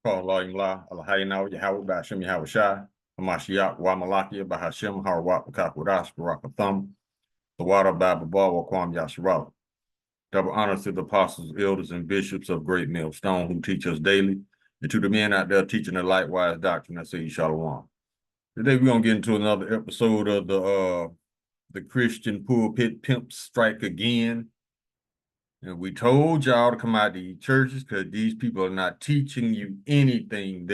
Volume La, Alahayna, Yahweh, Bashem, Yahweh Shai, Hamashiach, Wamalakia, Bahashem, Harawat, Kakwadash, Baraka Thumb, the water Bible Bar, Waquam Yasharal. Double honors to the apostles, elders, and bishops of Great Millstone who teach us daily, and to the men out there teaching the likewise doctrine, I say Shalom. Today we're gonna get into another episode of the Christian pulpit pimps strike again. And we told y'all to come out to these churches because these people are not teaching you anything.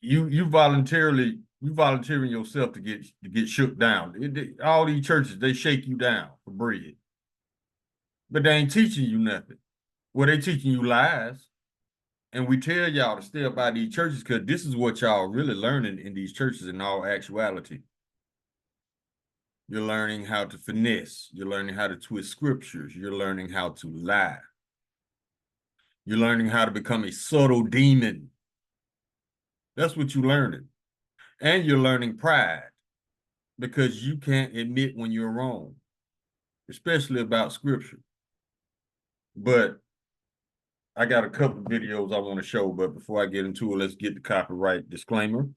You volunteering yourself to get shook down. All these churches, they shake you down for bread. But they ain't teaching you nothing. Well, they teaching you lies. And we tell y'all to stay up out these churches because this is what y'all really learning in these churches in all actuality. You're learning how to finesse. You're learning how to twist scriptures. You're learning how to lie. You're learning how to become a subtle demon. That's what you're learning. And you're learning pride because you can't admit when you're wrong, especially about scripture. But I got a couple of videos I want to show, but before I get into it, let's get the copyright disclaimer.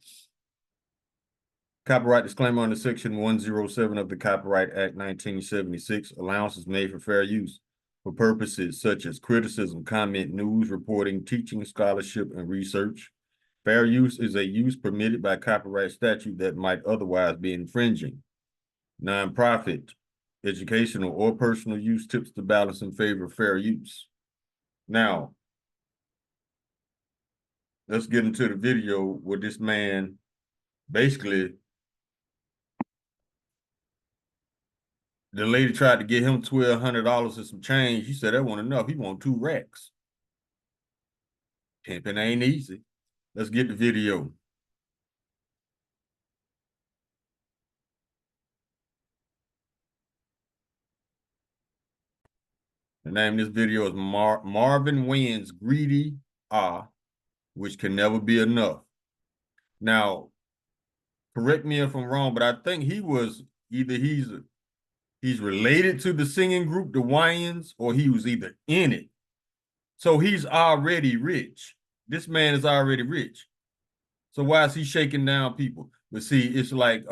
Copyright disclaimer under Section 107 of the Copyright Act 1976. Allowance is made for fair use for purposes such as criticism, comment, news, reporting, teaching, scholarship, and research. Fair use is a use permitted by copyright statute that might otherwise be infringing. Nonprofit, educational, or personal use tips the balance in favor of fair use. Now, let's get into the video where this man basically, the lady tried to get him $1,200 and some change. He said that wasn't enough. He want 2 racks. Pimping ain't easy. Let's get the video. The name of this video is Marvin Wayne's Greedy which can never be enough. Now, correct me if I'm wrong, but I think he was either he's related to the singing group, the Wayans, or he was either in it. So he's already rich. This man is already rich. So why is he shaking down people? But see, it's like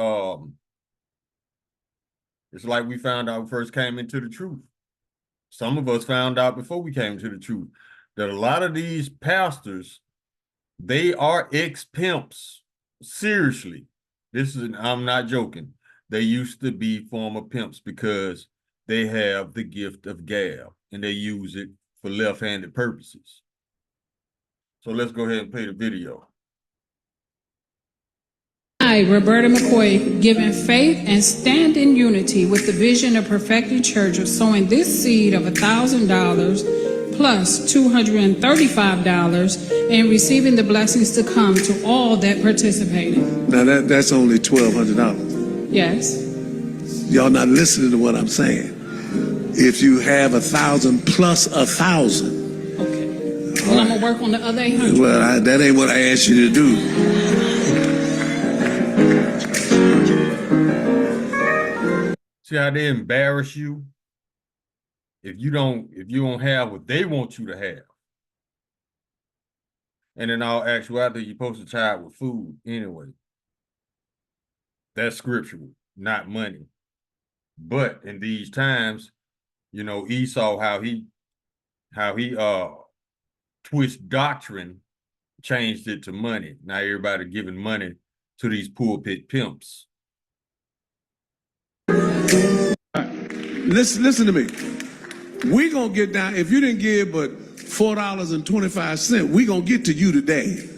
we found out when we first came into the truth. Some of us found out before we came to the truth that a lot of these pastors, they are ex-pimps. Seriously. I'm not joking. They used to be former pimps because they have the gift of gab and they use it for left-handed purposes. So let's go ahead and play the video. I, Roberta McCoy, given faith and stand in unity with the vision of Perfected Church of sowing this seed of $1,000 plus $235 and receiving the blessings to come to all that participated. Now that's only $1,200. Yes. Y'all not listening to what I'm saying. If you have 1,000 plus 1,000. Okay. Well, I'm gonna work on the other 800. Well, that ain't what I asked you to do. See how they embarrass you if you don't have what they want you to have. And in all actuality, you're supposed to child with food anyway. That's scriptural, not money. But in these times, you know, Esau, how he twist doctrine, changed it to money. Now everybody giving money to these pulpit pimps. Listen to me. We're going to get down. If you didn't give but $4.25, we're going to get to you today.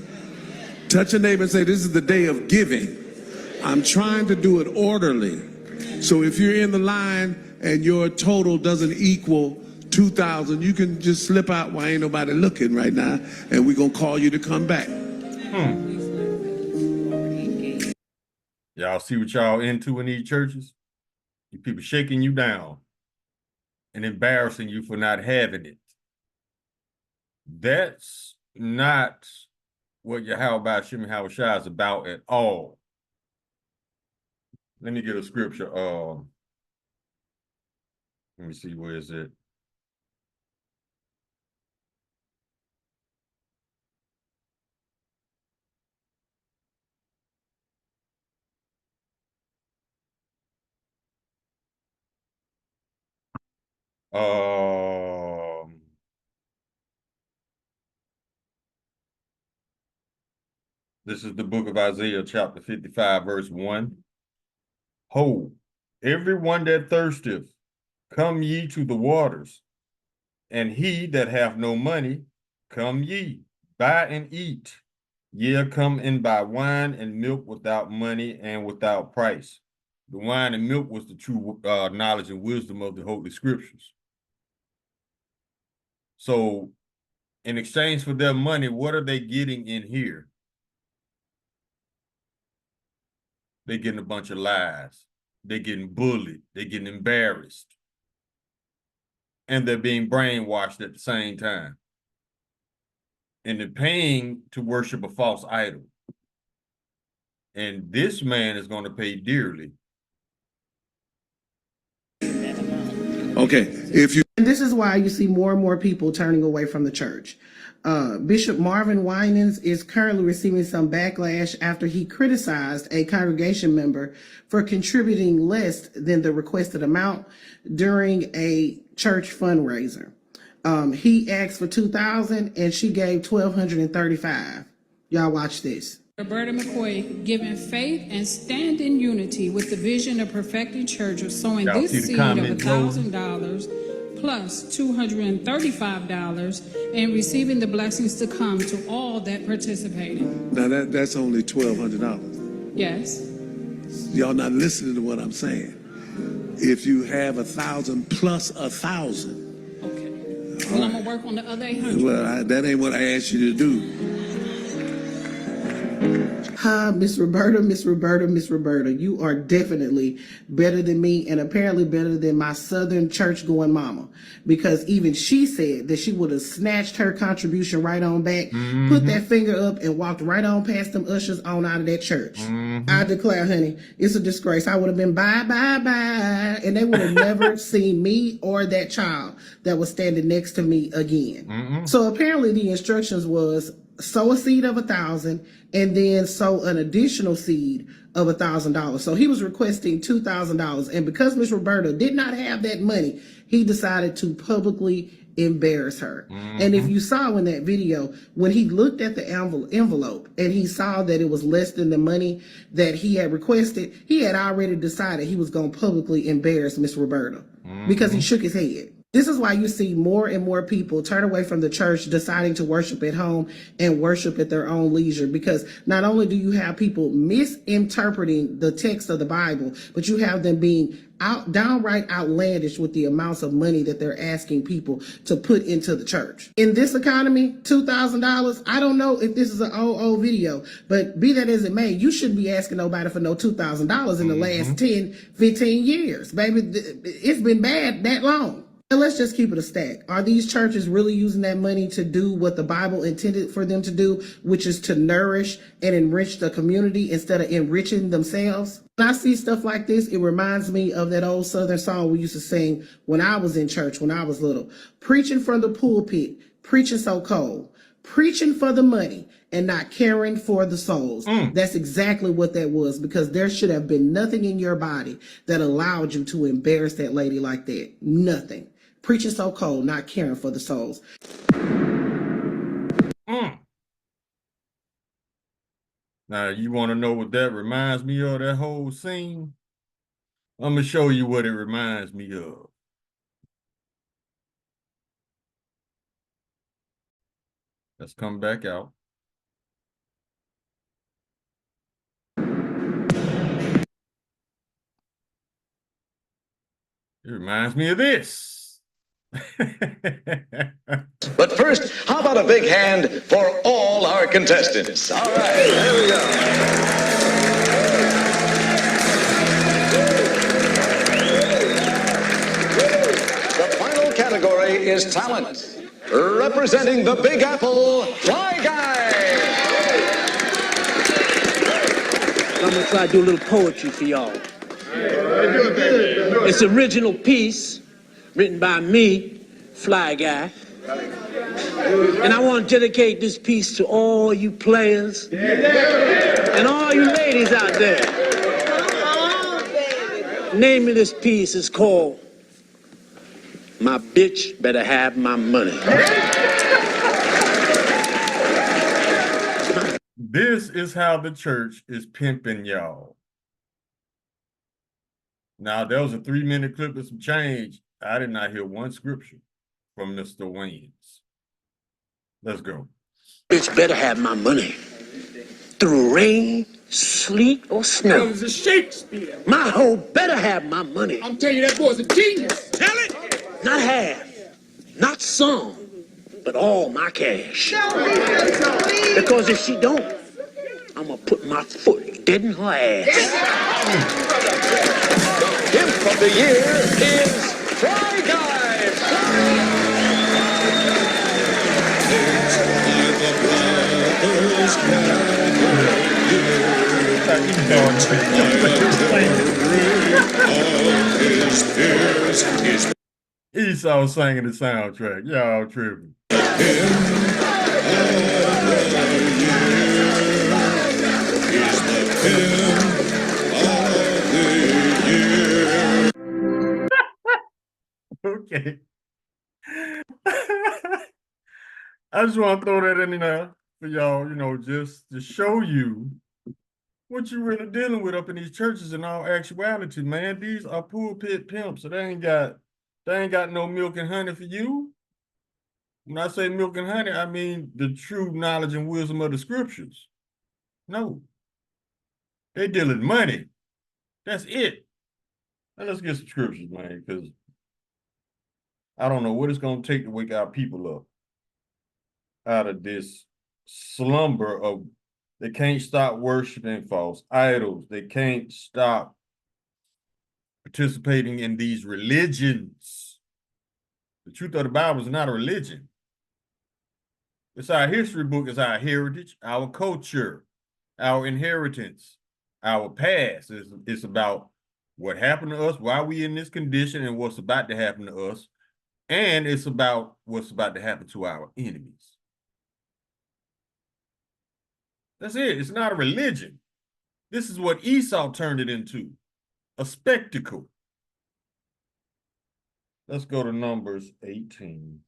Touch your neighbor and say, this is the day of giving. I'm trying to do it orderly. So if you're in the line and your total doesn't equal 2,000, you can just slip out while ain't nobody looking right now, and we're going to call you to come back. Y'all see what y'all into in these churches? You people shaking you down and embarrassing you for not having it. That's not what Yahweh Shimon Hawashai is about at all. Let me get a scripture. Let me see, where is it? This is the book of Isaiah, chapter 55, verse 1. Ho, everyone that thirsteth, come ye to the waters, and he that hath no money, come ye, buy and eat. Yea, come and buy wine and milk without money and without price. The wine and milk was the true knowledge and wisdom of the Holy Scriptures. So, in exchange for their money, what are they getting in here? They're getting a bunch of lies. They're getting bullied. They're getting embarrassed. And they're being brainwashed at the same time. And they're paying to worship a false idol. And this man is going to pay dearly. Okay, if you... And this is why you see more and more people turning away from the church. Bishop Marvin Winans is currently receiving some backlash after he criticized a congregation member for contributing less than the requested amount during a church fundraiser. He asked for $2,000 and she gave $1,235. Y'all watch this. Roberta McCoy, giving faith and stand in unity with the vision of perfecting church of sowing Y'all this see the seed of comment $1,000 plus $235 and receiving the blessings to come to all that participated. Now that's only $1,200. Yes. Y'all not listening to what I'm saying. If you have 1,000 plus 1,000. Okay. Well, I'm gonna work on the other 800. Well, that ain't what I asked you to do. Hi, Miss Roberta, Miss Roberta, Miss Roberta. You are definitely better than me and apparently better than my Southern church-going mama. Because even she said that she would have snatched her contribution right on back, put that finger up, and walked right on past them ushers on out of that church. I declare, honey, it's a disgrace. I would have been bye, bye, bye. And they would have never seen me or that child that was standing next to me again. So apparently the instructions was sow a seed of 1,000 and then sow an additional seed of $1,000. So he was requesting $2,000. And because Miss Roberta did not have that money, he decided to publicly embarrass her. And if you saw in that video, when he looked at the envelope and he saw that it was less than the money that he had requested, he had already decided he was going to publicly embarrass Miss Roberta because he shook his head. This is why you see more and more people turn away from the church, deciding to worship at home and worship at their own leisure. Because not only do you have people misinterpreting the text of the Bible, but you have them being downright outlandish with the amounts of money that they're asking people to put into the church. In this economy, $2,000, I don't know if this is an old video, but be that as it may, you shouldn't be asking nobody for no $2,000 in the last 10, 15 years. Baby, it's been bad that long. And let's just keep it a stack. Are these churches really using that money to do what the Bible intended for them to do, which is to nourish and enrich the community instead of enriching themselves? When I see stuff like this, it reminds me of that old Southern song we used to sing when I was in church, when I was little. Preaching from the pulpit, preaching so cold, preaching for the money and not caring for the souls. That's exactly what that was, because there should have been nothing in your body that allowed you to embarrass that lady like that. Nothing. Preaching so cold, not caring for the souls. Now, you want to know what that reminds me of, that whole scene? I'm going to show you what it reminds me of. Let's come back out. It reminds me of this. But first, how about a big hand for all our contestants? All right, there we go. The final category is talent. Representing the Big Apple, Fly Guy. I'm gonna try to do a little poetry for y'all. It's an original piece written by me, Fly Guy. And I want to dedicate this piece to all you players and all you ladies out there. The name of this piece is called my bitch better have my money. This is how the church is pimping y'all. Now, there was a 3-minute clip of some change. I did not hear one scripture from Mr. Wayans. Let's go. Bitch better have my money. Through rain, sleet, or snow. That was a Shakespeare. My hoe better have my money. I'm telling you, that boy's a genius. Tell it. Not half, not some, but all my cash. Because if she don't, I'm gonna put my foot dead in her ass. Pimp of the year is Fry Guy. Esau singing the soundtrack. Y'all tripping. Okay. I just want to throw that in there for y'all, just to show you what you're really dealing with up in these churches in all actuality, man. These are pulpit pimps, so they ain't got no milk and honey for you. When I say milk and honey, I mean the true knowledge and wisdom of the scriptures. No. They dealing money. That's it. Now let's get some scriptures, man, because I don't know what it's going to take to wake our people up out of this slumber of they can't stop worshiping false idols. They can't stop participating in these religions. The truth of the Bible is not a religion. It's our history book. It's our heritage, our culture, our inheritance, our past. It's about what happened to us, why we in this condition, and what's about to happen to us. And it's about what's about to happen to our enemies. That's it. It's not a religion. This is what Esau turned it into, a spectacle. Let's go to Numbers 18.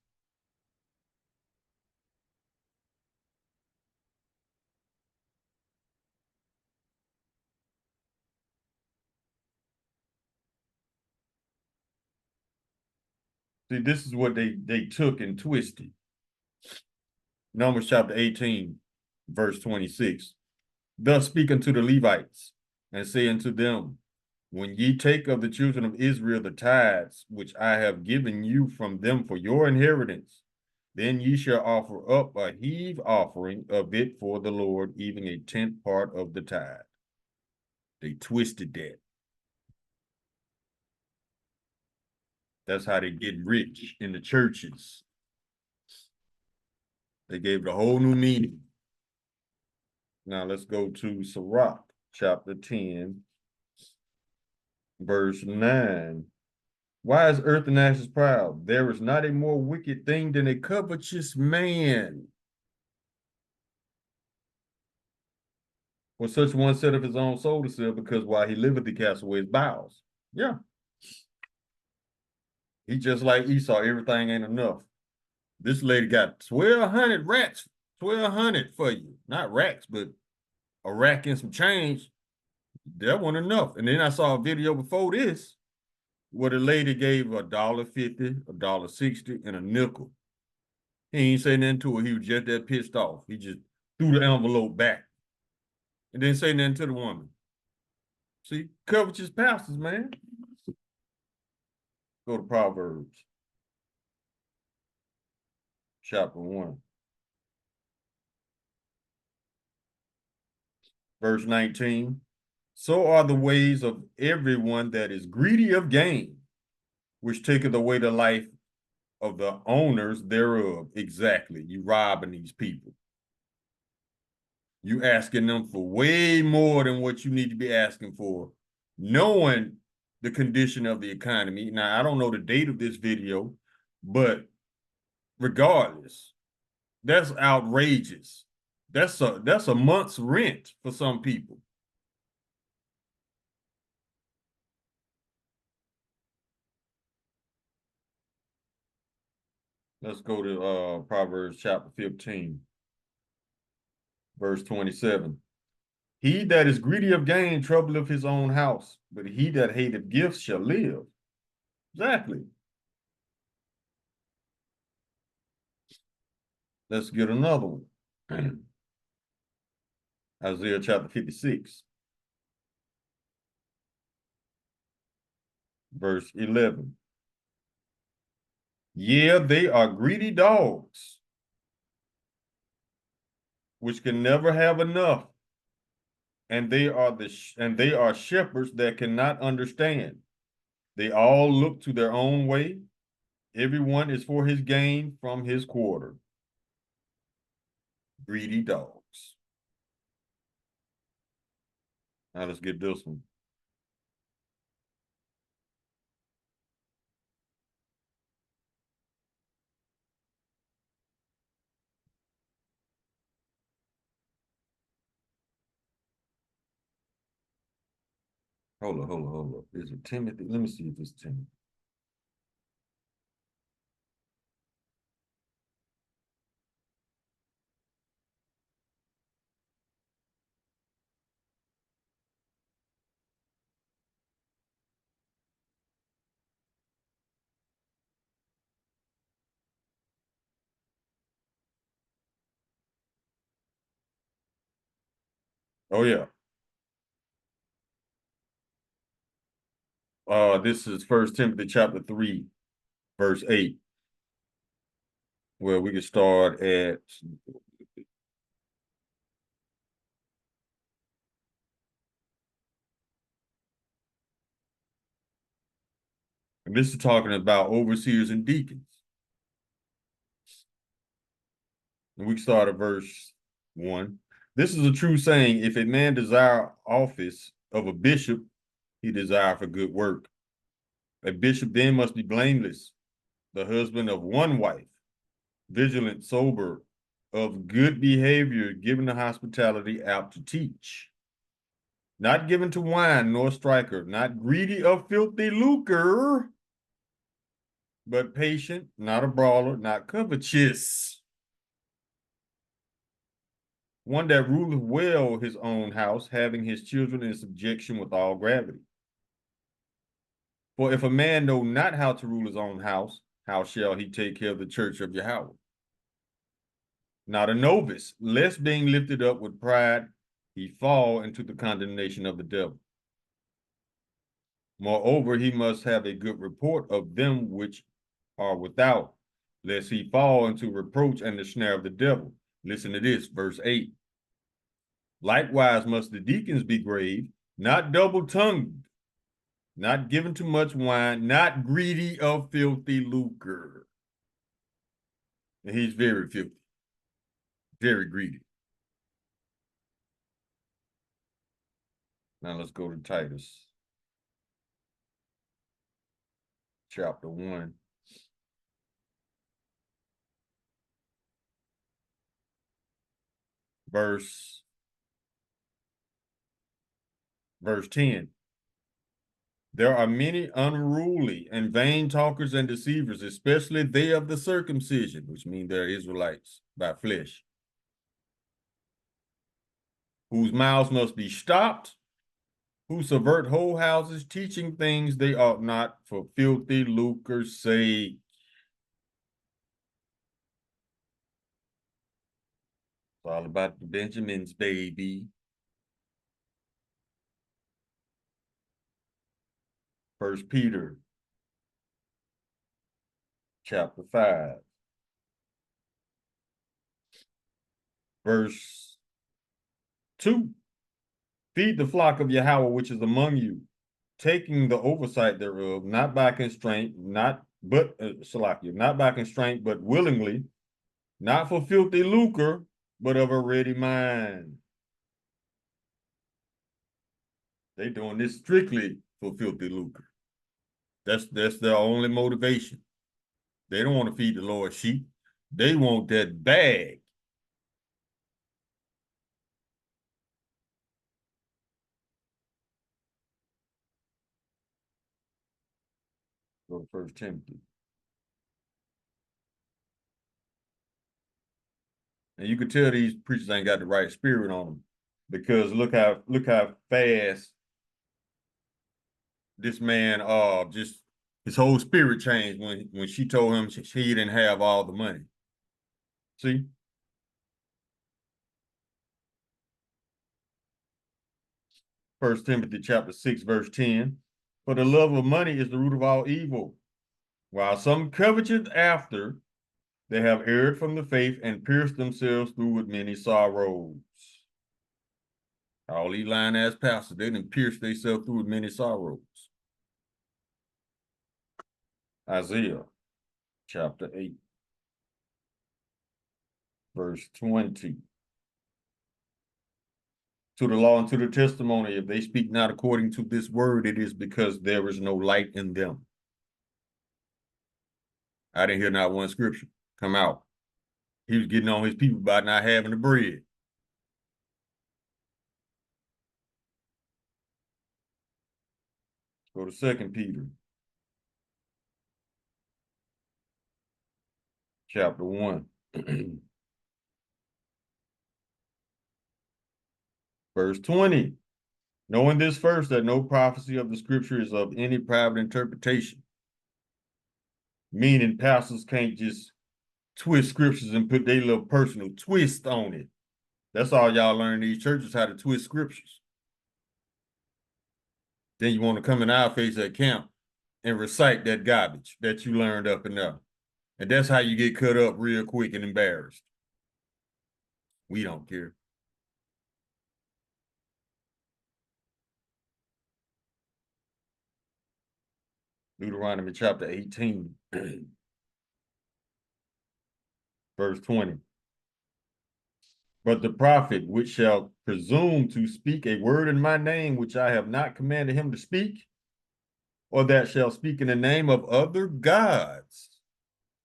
See, this is what they took and twisted. Numbers chapter 18, verse 26. Thus speak unto the Levites, and say unto them, when ye take of the children of Israel the tithes, which I have given you from them for your inheritance, then ye shall offer up a heave offering of it for the Lord, even a 10th part of the tithe. They twisted that. That's how they get rich in the churches. They gave it a whole new meaning. Now let's go to Sirach, chapter 10, verse 9. Why is earth and ashes proud? There is not a more wicked thing than a covetous man. For such one set of his own soul to sell, because while he liveth, he cast away his bowels. Yeah. He just like Esau, everything ain't enough. This lady got 1,200 racks, 1,200 for you. Not racks, but a rack and some change. That wasn't enough. And then I saw a video before this where the lady gave $1.50, $1.60, and a nickel. He ain't say nothing to her. He was just that pissed off. He just threw the envelope back and didn't say nothing to the woman. See, covetous pastors, man. Go to Proverbs, chapter 1. Verse 19. So are the ways of everyone that is greedy of gain, which taketh away the life of the owners thereof. Exactly. You robbing these people. You asking them for way more than what you need to be asking for, knowing the condition of the economy. Now, I don't know the date of this video, but regardless, that's outrageous. That's a month's rent for some people. Let's go to Proverbs chapter 15, verse 27. He that is greedy of gain troubleth his own house, but he that hateth gifts shall live. Exactly. Let's get another one. Isaiah chapter 56, verse 11. Yeah, they are greedy dogs, which can never have enough, and they are shepherds that cannot understand. They all look to their own way. Everyone is for his gain from his quarter. Greedy dogs. Now let's get this one. Hold on. Is it Timothy? Let me see if it's Timothy. Oh yeah. This is First Timothy chapter 3, verse 8. Where we can start at and this is talking about overseers and deacons. And we can start at verse 1. This is a true saying, if a man desire office of a bishop, he desire for good work. A bishop then must be blameless, the husband of one wife, vigilant, sober, of good behavior, given to hospitality, apt to teach. Not given to wine nor striker, not greedy of filthy lucre, but patient, not a brawler, not covetous. One that ruleth well his own house, having his children in subjection with all gravity. For if a man know not how to rule his own house, how shall he take care of the church of Yahweh? Not a novice, lest being lifted up with pride, he fall into the condemnation of the devil. Moreover, he must have a good report of them which are without, lest he fall into reproach and the snare of the devil. Listen to this, verse 8. Likewise must the deacons be grave, not double-tongued, not given to much wine, not greedy of filthy lucre. And he's very filthy, very greedy. Now let's go to Titus chapter 1. Verse 10. There are many unruly and vain talkers and deceivers, especially they of the circumcision, which mean they're Israelites by flesh, whose mouths must be stopped, who subvert whole houses, teaching things they ought not for filthy lucre's sake. It's all about the Benjamins, baby. First Peter chapter 5, verse 2. Feed the flock of Yahweh which is among you, taking the oversight thereof, not by constraint, not by constraint, but willingly, not for filthy lucre, but of a ready mind. They doing this strictly for filthy lucre. That's their only motivation. They don't want to feed the Lord's sheep. They want that bag. Go to First Timothy. And you could tell these preachers ain't got the right spirit on them, because look how fast this man just his whole spirit changed when she told him she didn't have all the money. See? First Timothy chapter 6, verse 10. For the love of money is the root of all evil. While some coveted after, they have erred from the faith and pierced themselves through with many sorrows. All these lying ass pastors, they done pierced themselves through with many sorrows. Isaiah chapter 8, verse 20. To the law and to the testimony, if they speak not according to this word, it is because there is no light in them. I didn't hear not one scripture come out. He was getting on his people by not having the bread. Go to 2 Peter chapter 1. Verse 20. Knowing this first, that no prophecy of the scripture is of any private interpretation. Meaning pastors can't just twist scriptures and put their little personal twist on it. That's all y'all learn in these churches, how to twist scriptures. Then you want to come in our face at camp and recite that garbage that you learned up and up. And that's how you get cut up real quick and embarrassed. We don't care. Deuteronomy chapter 18, verse 20. But the prophet which shall presume to speak a word in my name, which I have not commanded him to speak, or that shall speak in the name of other gods,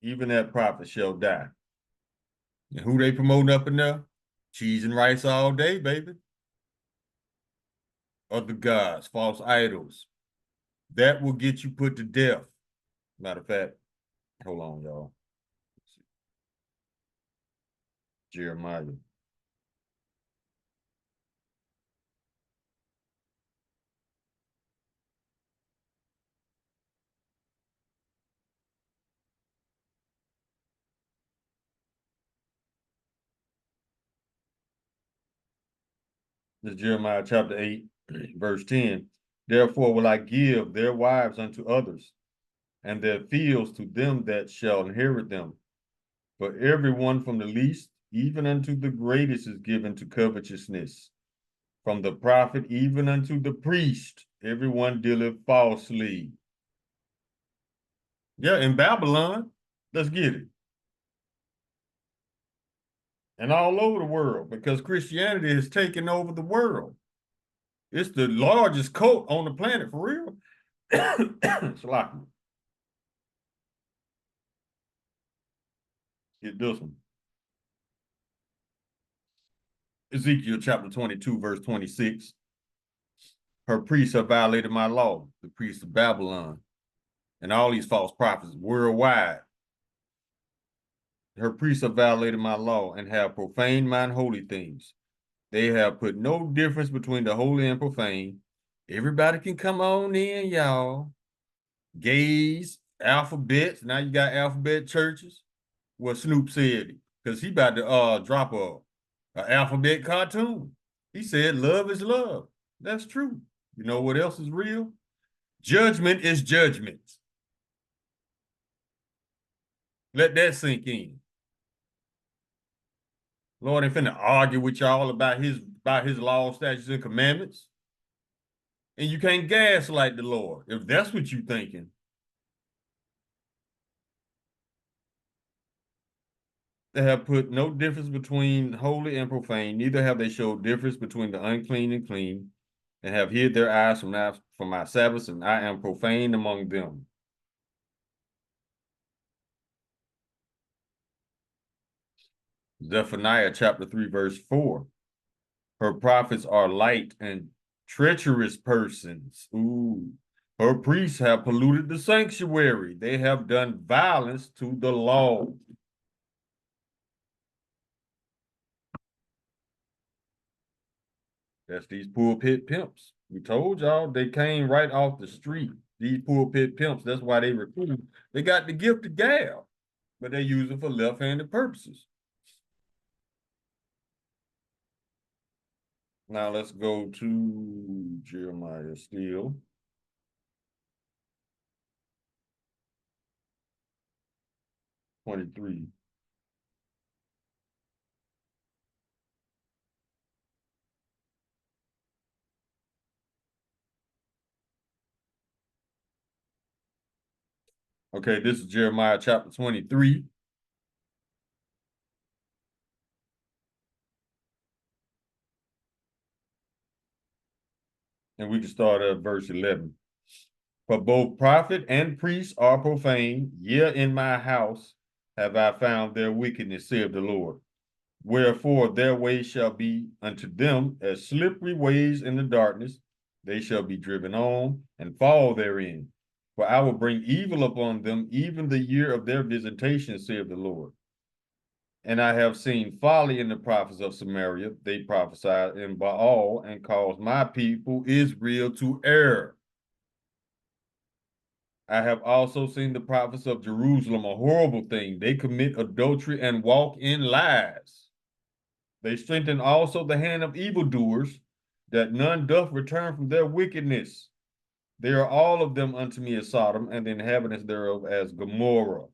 even that prophet shall die. And who they promoting up in there? Cheese and rice all day, baby. Other gods, false idols. That will get you put to death. Matter of fact, hold on, y'all. Jeremiah. This is Jeremiah chapter 8, verse 10. Therefore will I give their wives unto others, and their fields to them that shall inherit them. For everyone from the least even unto the greatest is given to covetousness. From the prophet even unto the priest, everyone dealeth falsely. Yeah, in Babylon, let's get it. And all over the world, because Christianity has taken over the world. It's the largest cult on the planet, for real. It's like get this one. Ezekiel chapter 22, verse 26. Her priests have violated my law, the priests of Babylon, and all these false prophets worldwide. Her priests have violated my law and have profaned mine holy things. They have put no difference between the holy and profane. Everybody can come on in, y'all. Gays, alphabets. Now you got alphabet churches. What Snoop said, because he about to drop a alphabet cartoon. He said, love is love. That's true. You know what else is real? Judgment is judgment. Let that sink in. Lord ain't finna argue with y'all about his laws, statutes, and commandments. And you can't gaslight the Lord if that's what you're thinking. They have put no difference between holy and profane, neither have they showed difference between the unclean and clean, and have hid their eyes from my Sabbaths, and I am profane among them. Zephaniah chapter 3, verse 4. Her prophets are light and treacherous persons. Ooh. Her priests have polluted the sanctuary. They have done violence to the law. That's these pulpit pimps. We told y'all they came right off the street. These pulpit pimps, that's why they recruit. They got the gift of gab, but they use it for left-handed purposes. Now let's go to Jeremiah still. '23. Okay, this is Jeremiah chapter 23. And we can start at verse 11. For both prophet and priest are profane, yea, in my house have I found their wickedness, saith the Lord. Wherefore their way shall be unto them as slippery ways in the darkness. They shall be driven on and fall therein. For I will bring evil upon them, even the year of their visitation, saith the Lord. And I have seen folly in the prophets of Samaria. They prophesied in Baal and caused my people Israel to err. I have also seen the prophets of Jerusalem, a horrible thing. They commit adultery and walk in lies. They strengthen also the hand of evildoers, that none doth return from their wickedness. They are all of them unto me as Sodom, and the inhabitants thereof as Gomorrah.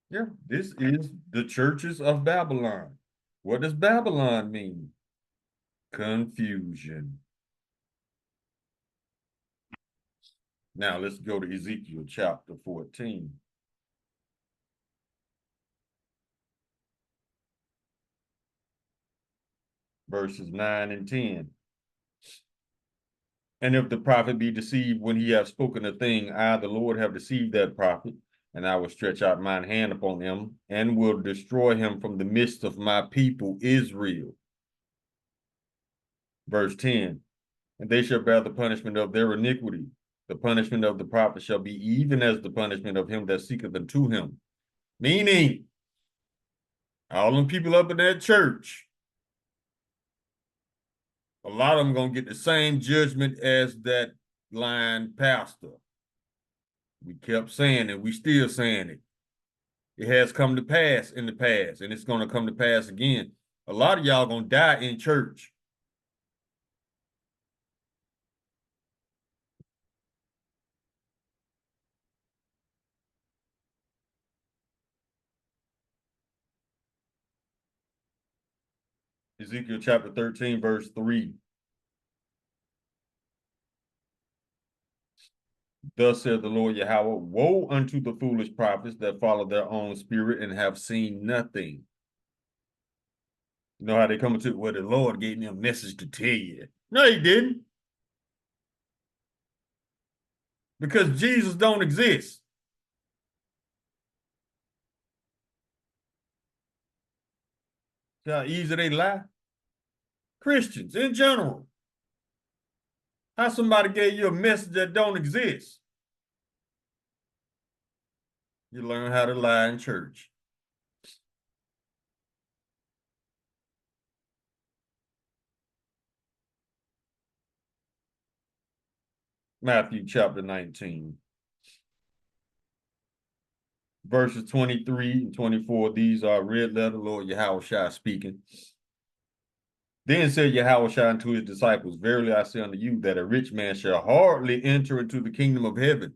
Yeah, this is the churches of Babylon. What does Babylon mean? Confusion. Now let's go to Ezekiel chapter 14. Verses 9 and 10. And if the prophet be deceived when he hath spoken a thing, I, the Lord, have deceived that prophet, and I will stretch out mine hand upon him, and will destroy him from the midst of my people Israel. Verse 10. And they shall bear the punishment of their iniquity. The punishment of the prophet shall be even as the punishment of him that seeketh unto him. Meaning, all them people up in that church, a lot of them gonna get the same judgment as that lying pastor. We kept saying it, we still saying it. It has come to pass in the past, and it's gonna come to pass again. A lot of y'all gonna die in church. Ezekiel chapter 13, verse 3. Thus said the Lord Yahweh, woe unto the foolish prophets that follow their own spirit and have seen nothing. You know how they come to, well, the Lord gave me a message to tell you. No, he didn't. Because Jesus don't exist. See how easy they lie? Christians in general. How somebody gave you a message that don't exist? You learn how to lie in church. Matthew chapter 19. Verses 23 and 24, these are red letter Lord Yahushua speaking. Then said Yahushua unto his disciples, verily I say unto you, that a rich man shall hardly enter into the kingdom of heaven.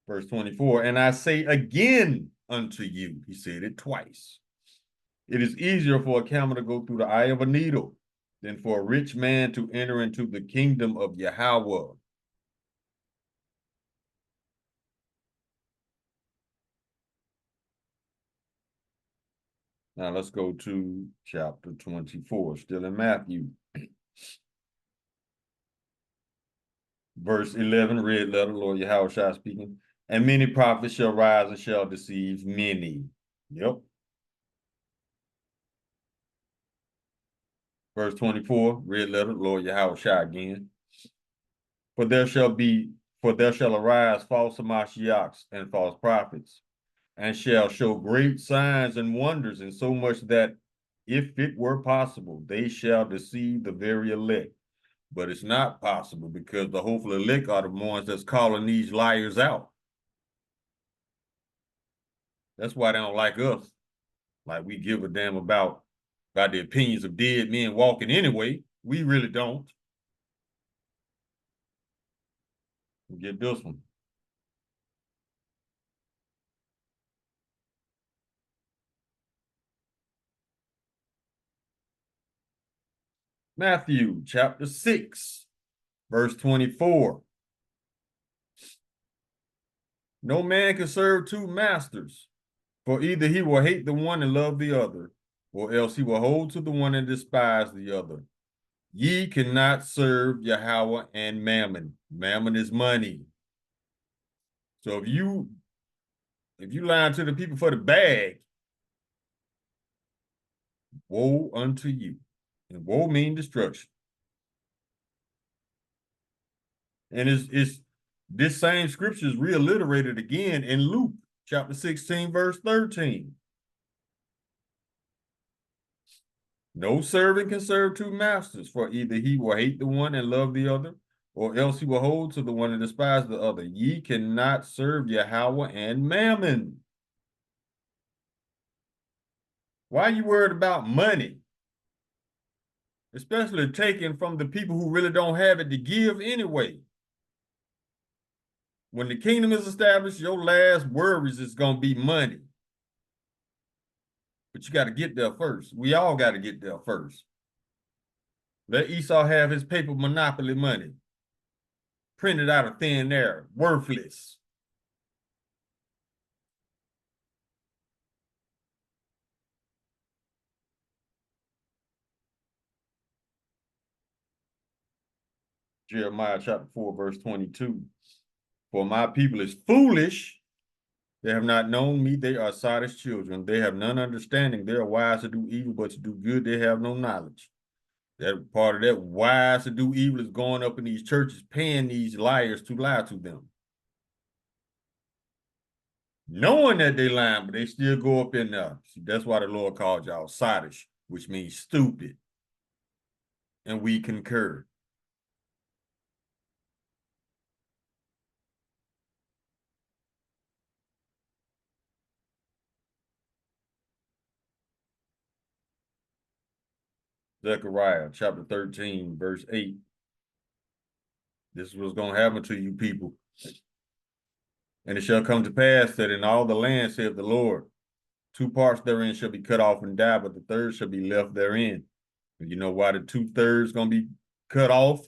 Verse 24, and I say again unto you, he said it twice. It is easier for a camel to go through the eye of a needle than for a rich man to enter into the kingdom of Yahweh. Now let's go to chapter 24, still in Matthew. Verse 11, red letter, Lord Yahushua speaking. And many prophets shall rise and shall deceive many. Yep. Verse 24, red letter, Lord Yahushua again. For there shall arise false Mashiachs and false prophets, and shall show great signs and wonders, in so much that if it were possible, they shall deceive the very elect. But it's not possible because the hopeful elect are the ones that's calling these liars out. That's why they don't like us. Like we give a damn about the opinions of dead men walking anyway. We really don't. Get this one. Matthew chapter 6, verse 24. No man can serve two masters, for either he will hate the one and love the other, or else he will hold to the one and despise the other. Ye cannot serve Yahweh and Mammon. Mammon is money. So if you lying to the people for the bag, woe unto you. And woe mean destruction. And it's this same scripture is reiterated again in Luke chapter 16, verse 13. No servant can serve two masters, for either he will hate the one and love the other, or else he will hold to the one and despise the other. Ye cannot serve Yahweh and Mammon. Why are you worried about money? Especially taken from the people who really don't have it to give anyway. When the kingdom is established, your last worries is going to be money. But you got to get there first. We all got to get there first. Let Esau have his paper monopoly money. Printed out of thin air. Worthless. Jeremiah chapter 4, verse 22. For my people is foolish. They have not known me. They are sottish children. They have none understanding. They are wise to do evil, but to do good they have no knowledge. That part of that wise to do evil is going up in these churches, paying these liars to lie to them. Knowing that they lying, but they still go up in there. See, that's why the Lord called y'all sottish, which means stupid. And we concur. Zechariah chapter 13, verse 8. This is what's going to happen to you people. And it shall come to pass that in all the land, saith the Lord, 2 parts therein shall be cut off and die, but the third shall be left therein. And you know why the 2/3 going to be cut off?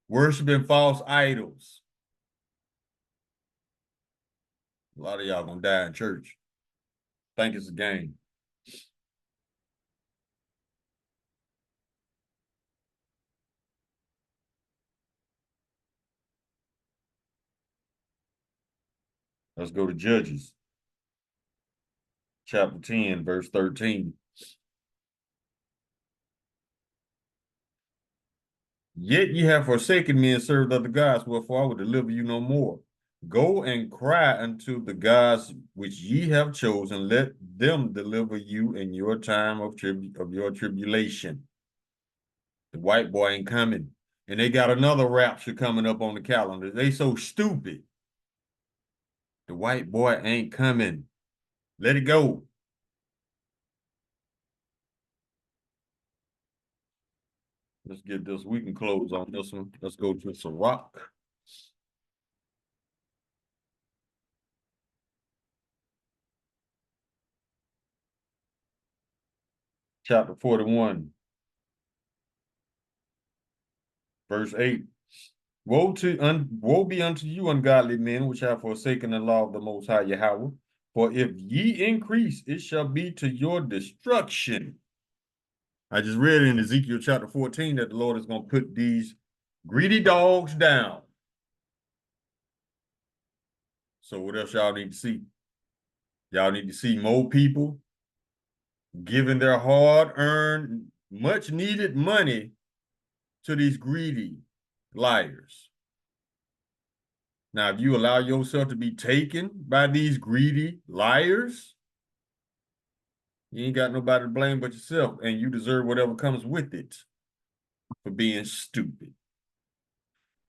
Worshiping false idols. A lot of y'all going to die in church. Think it's a game. Let's go to Judges. Chapter 10, verse 13. Yet ye have forsaken me and served other gods, wherefore I will deliver you no more. Go and cry unto the gods which ye have chosen, let them deliver you in your time of your tribulation. The white boy ain't coming. And they got another rapture coming up on the calendar. They so stupid. The white boy ain't coming. Let it go. Let's get this. We can close on this one. Let's go to Sirach. Chapter 41. Verse 8. Woe be unto you, ungodly men, which have forsaken the law of the Most High Yahweh. For if ye increase, it shall be to your destruction. I just read in Ezekiel chapter 14 that the Lord is going to put these greedy dogs down. So what else y'all need to see? Y'all need to see more people giving their hard-earned, much-needed money to these greedy liars. Now, if you allow yourself to be taken by these greedy liars, You ain't got nobody to blame but yourself, and you deserve whatever comes with it for being stupid.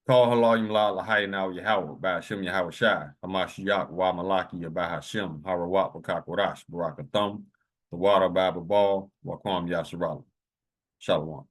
Call Halayim La Lahai Now Yahweh by Hashem Yahweh Shai, Hamashiach Wa Malaki by Hashem, Harawat Bakakwarash, Barakathum, the water by Babal, Wakwam Yasharala. Shalom.